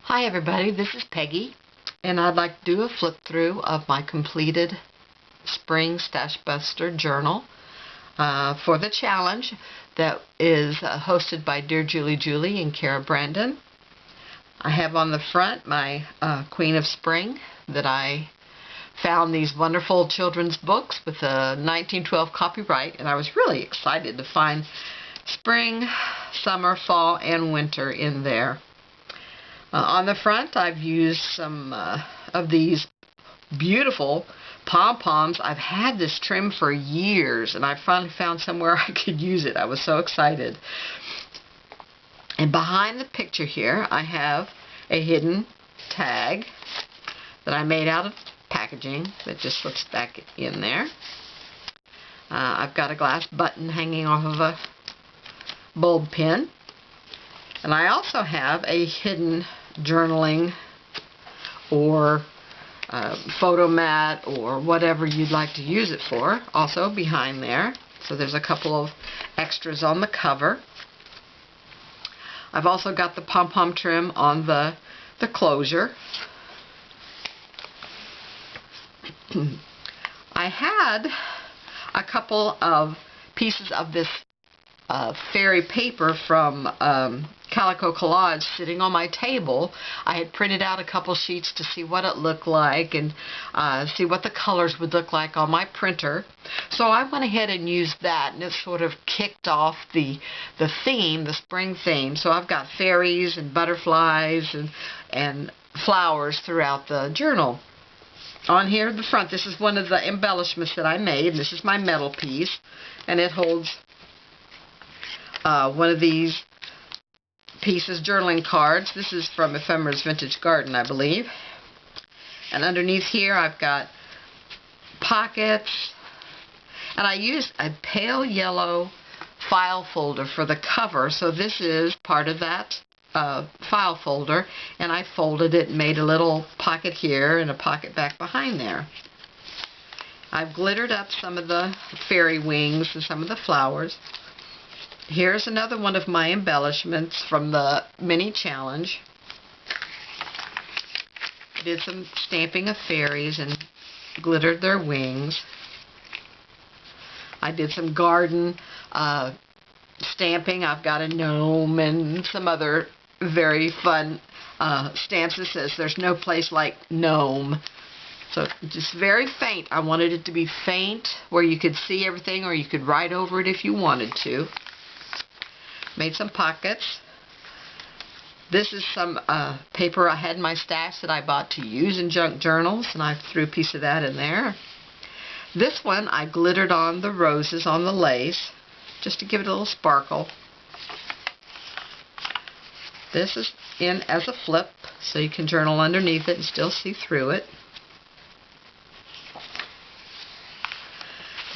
Hi everybody, this is Peggy, and I'd like to do a flip through of my completed spring Stashbuster journal for the challenge that is hosted by dearjuliejulie and Cara Brandon. I have on the front my Queen of Spring that I found these wonderful children's books with a 1912 copyright, and I was really excited to find spring, summer, fall, and winter in there. On the front, I've used some of these beautiful pom-poms. I've had this trim for years, and I finally found somewhere I could use it. I was so excited. And behind the picture here, I have a hidden tag that I made out of packaging that just slips back in there. I've got a glass button hanging off of a bulb pin. And I also have a hidden journaling or photo mat or whatever you'd like to use it for, also behind there. So there's a couple of extras on the cover. I've also got the pom-pom trim on the closure. I had a couple of pieces of this fairy paper from Calico Collage sitting on my table. I had printed out a couple sheets to see what it looked like and see what the colors would look like on my printer. So I went ahead and used that, and it sort of kicked off the theme, the spring theme. So I've got fairies and butterflies and flowers throughout the journal. On here at the front, this is one of the embellishments that I made. This is my metal piece, and it holds one of these pieces, journaling cards. This is from Ephemera's Vintage Garden, I believe. And underneath here I've got pockets. And I used a pale yellow file folder for the cover, so this is part of that file folder. And I folded it and made a little pocket here and a pocket back behind there. I've glittered up some of the fairy wings and some of the flowers. Here's another one of my embellishments from the mini challenge. I did some stamping of fairies and glittered their wings. I did some garden stamping. I've got a gnome and some other very fun stamps that says there's no place like gnome. So just very faint. I wanted it to be faint where you could see everything, or you could write over it if you wanted to. Made some pockets. This is some paper I had in my stash that I bought to use in junk journals, and I threw a piece of that in there. This one I glittered on the roses on the lace just to give it a little sparkle. This is in as a flip, so you can journal underneath it and still see through it.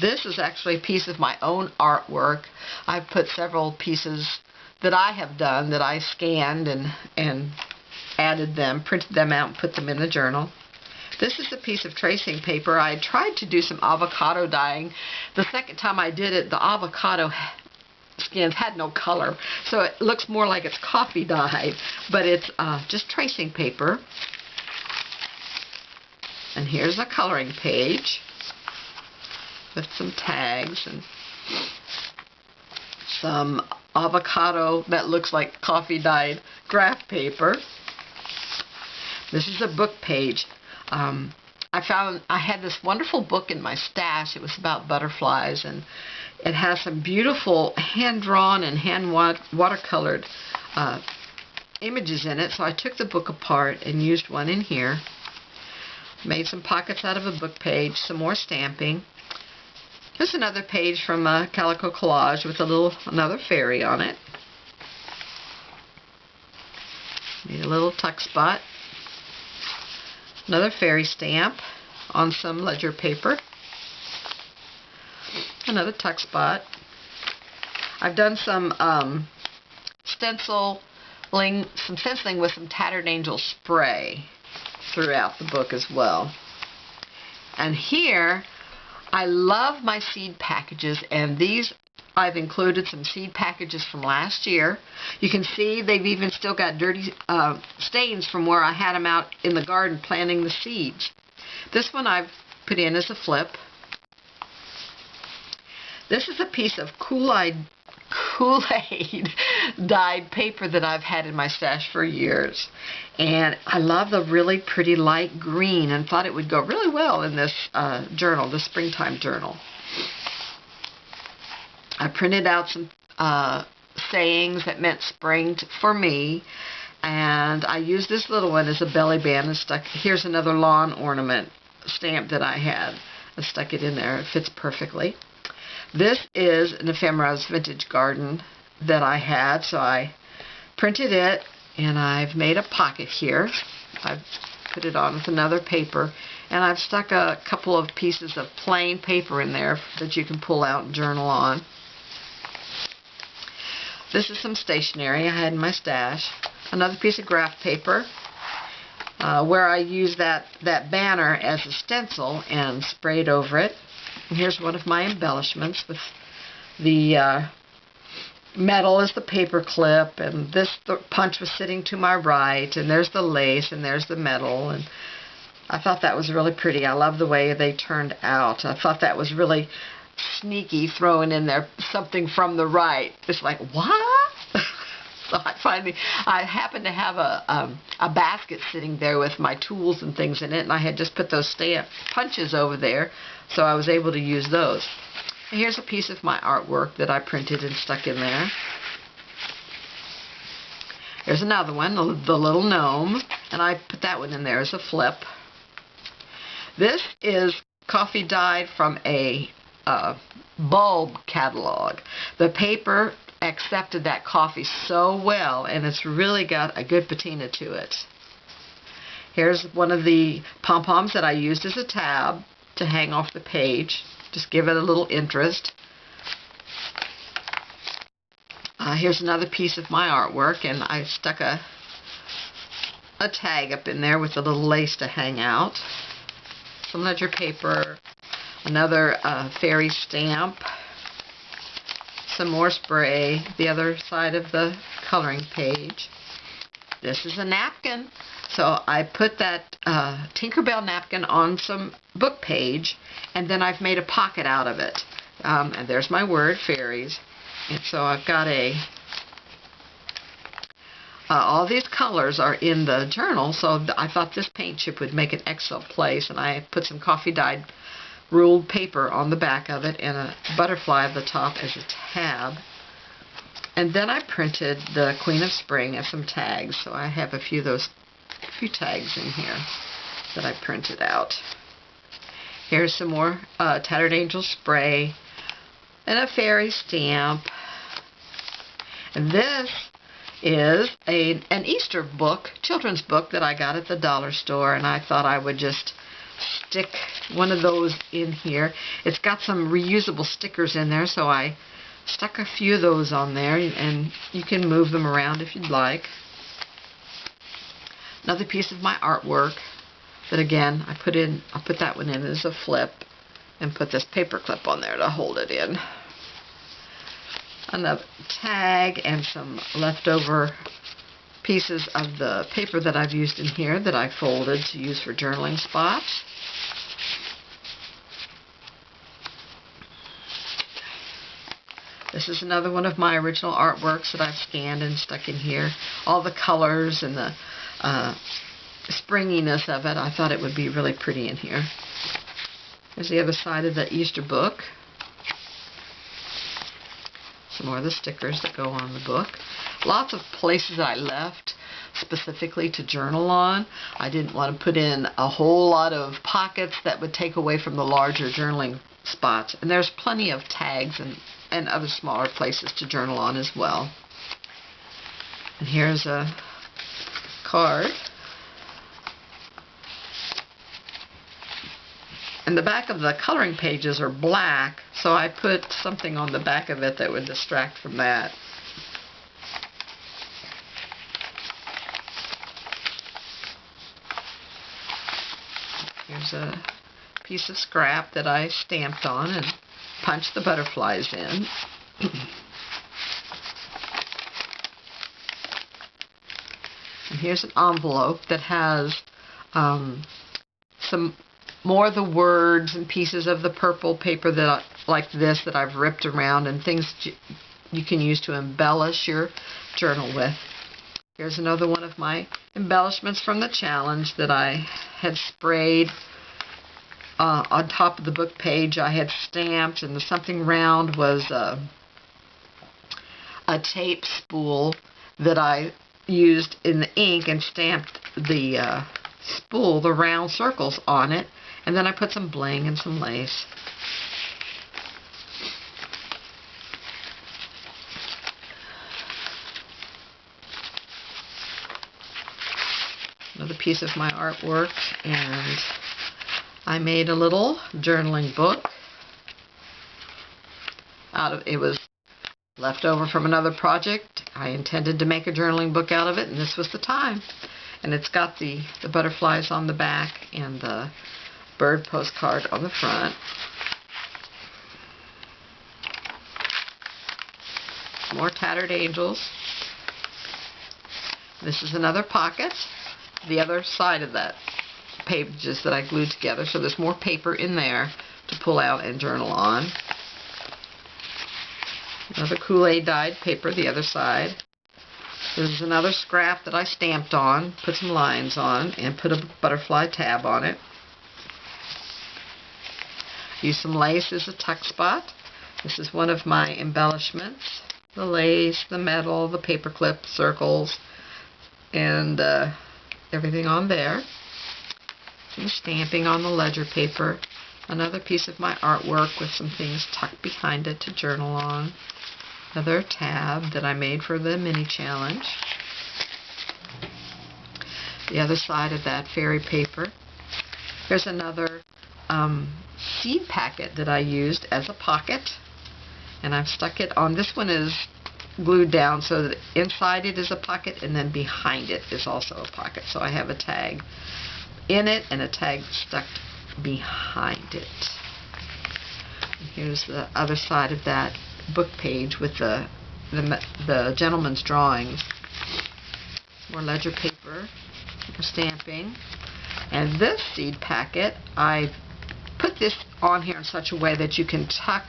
This is actually a piece of my own artwork. I've put several pieces that I have done that I scanned and added them, printed them out, and put them in the journal. This is a piece of tracing paper. I tried to do some avocado dyeing. The second time I did it, the avocado skins had no color, so it looks more like it's coffee dye, but it's just tracing paper. And here's a coloring page with some tags and some avocado that looks like coffee dyed graph paper. This is a book page. I found I had this wonderful book in my stash. It was about butterflies, and it has some beautiful hand-drawn and watercolored images in it. So I took the book apart and used one in here. Made some pockets out of a book page, some more stamping. Here's another page from Calico Collage with another fairy on it. Made a little tuck spot. Another fairy stamp on some ledger paper. Another tuck spot. I've done some stenciling with some Tattered Angel spray throughout the book as well. And here I love my seed packages, and these I've included some seed packages from last year. You can see they've even still got dirty stains from where I had them out in the garden planting the seeds. This one I've put in as a flip. This is a piece of Kool-Aid dyed paper that I've had in my stash for years. And I love the really pretty light green and thought it would go really well in this journal, the springtime journal. I printed out some sayings that meant spring for me, and I used this little one as a belly band and stuck. Here's another lawn ornament stamp that I had. I stuck it in there. It fits perfectly. This is an Ephemera's Vintage Garden that I had, so I printed it, and I've made a pocket here. I've put it on with another paper, and I've stuck a couple of pieces of plain paper in there that you can pull out and journal on. This is some stationery I had in my stash. Another piece of graph paper where I used that banner as a stencil and sprayed over it. And here's one of my embellishments with the metal as the paper clip, and the punch was sitting to my right, and there's the lace, and there's the metal, and I thought that was really pretty. I love the way they turned out. I thought that was really sneaky, throwing in there something from the right. It's like, what? So I happened to have a basket sitting there with my tools and things in it, and I had just put those stamp punches over there, so I was able to use those. And here's a piece of my artwork that I printed and stuck in there. Here's another one, the little gnome, and I put that one in there as a flip. This is coffee dyed from a bulb catalog. The paper accepted that coffee so well, and it's really got a good patina to it. Here's one of the pom-poms that I used as a tab to hang off the page. Just give it a little interest. Here's another piece of my artwork, and I stuck a tag up in there with a little lace to hang out. Some ledger paper, another fairy stamp, some more spray, the other side of the coloring page. This is a napkin, so I put that Tinkerbell napkin on some book page, and then I've made a pocket out of it. And there's my word, Fairies. And so I've got all these colors are in the journal, so I thought this paint chip would make an excellent place, and I put some coffee dyed ruled paper on the back of it and a butterfly at the top as a tab. And then I printed the Queen of Spring and some tags, so I have a few tags in here that I printed out. Here's some more Tattered Angel spray and a fairy stamp. And this is an Easter book, children's book that I got at the dollar store, and I thought I would just stick one of those in here. It's got some reusable stickers in there, so I stuck a few of those on there, and you can move them around if you'd like. Another piece of my artwork that, again, I put that one in as a flip and put this paper clip on there to hold it in. Another tag and some leftover pieces of the paper that I've used in here that I folded to use for journaling spots. This is another one of my original artworks that I've scanned and stuck in here. All the colors and the springiness of it, I thought it would be really pretty in here. Here's the other side of the Easter book. Some more of the stickers that go on the book. Lots of places I left specifically to journal on. I didn't want to put in a whole lot of pockets that would take away from the larger journaling spots. And there's plenty of tags and other smaller places to journal on as well. And here's a card. And the back of the coloring pages are black, so I put something on the back of it that would distract from that. Here's a piece of scrap that I stamped on and punched the butterflies in. And here's an envelope that has some more of the words and pieces of the purple paper that like this that I've ripped around, and things you can use to embellish your journal with. Here's another one of my embellishments from the challenge that I had sprayed on top of the book page. I had stamped, and the something round was a tape spool that I used in the ink and stamped the spool, the round circles on it, and then I put some bling and some lace. Another piece of my artwork, and I made a little journaling book out of it. Was left over from another project. I intended to make a journaling book out of it, and this was the time. And it's got the butterflies on the back and the bird postcard on the front. More tattered angels. This is another pocket. The other side of that pages that I glued together, so there's more paper in there to pull out and journal on. Another Kool-Aid dyed paper, the other side. This is another scrap that I stamped on, put some lines on, and put a butterfly tab on it. Used some lace as a tuck spot. This is one of my embellishments. The lace, the metal, the paper clip, circles, and everything on there. Some stamping on the ledger paper. Another piece of my artwork with some things tucked behind it to journal on. Another tab that I made for the mini challenge. The other side of that fairy paper. Here's another seed packet that I used as a pocket. And I've stuck it on. This one is glued down so that inside it is a pocket, and then behind it is also a pocket. So I have a tag in it and a tag stuck behind it. And here's the other side of that book page with the gentleman's drawings. More ledger paper, stamping. And this seed packet, I put this on here in such a way that you can tuck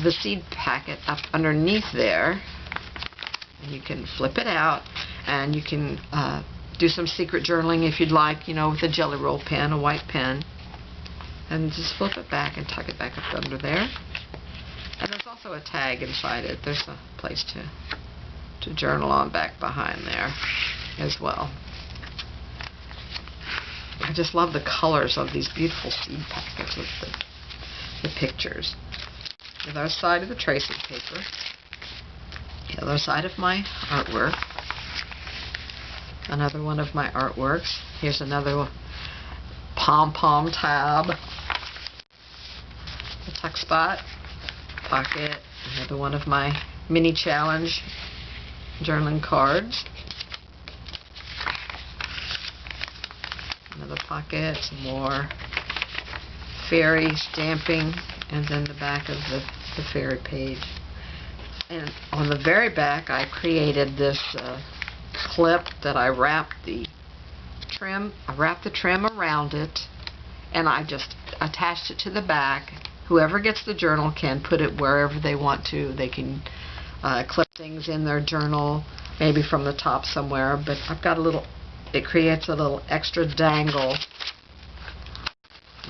the seed packet up underneath there, and you can flip it out, and you can do some secret journaling if you'd like, with a Jelly Roll pen, a white pen, and just flip it back and tuck it back up under there. And there's also a tag inside it. There's a place to journal on back behind there as well. I just love the colors of these beautiful seed packets with the pictures. The other side of the tracing paper. The other side of my artwork. Another one of my artworks. Here's another pom-pom tab. A tuck spot. Pocket. Another one of my mini challenge journaling cards. Another pocket. Some more fairy stamping. And then the back of the fairy page. And on the very back, I created this clip that I wrapped the trim around it, and I just attached it to the back. Whoever gets the journal can put it wherever they want to. They can clip things in their journal, maybe from the top somewhere, but I've got it creates a little extra dangle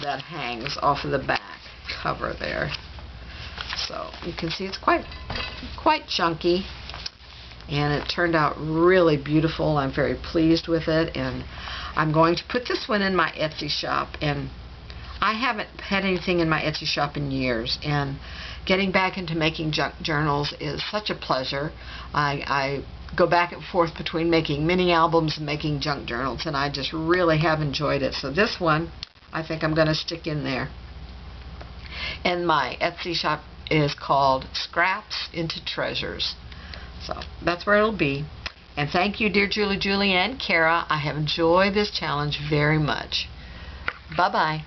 that hangs off of the back cover there. So you can see it's quite chunky, and it turned out really beautiful. I'm very pleased with it, and I'm going to put this one in my Etsy shop. And I haven't had anything in my Etsy shop in years, and getting back into making junk journals is such a pleasure. I go back and forth between making mini albums and making junk journals, and I just really have enjoyed it. So this one I think I'm going to stick in there. And my Etsy shop is called Scraps into Treasures. So that's where it'll be. And thank you, dear Julie and Cara. I have enjoyed this challenge very much. Bye-bye.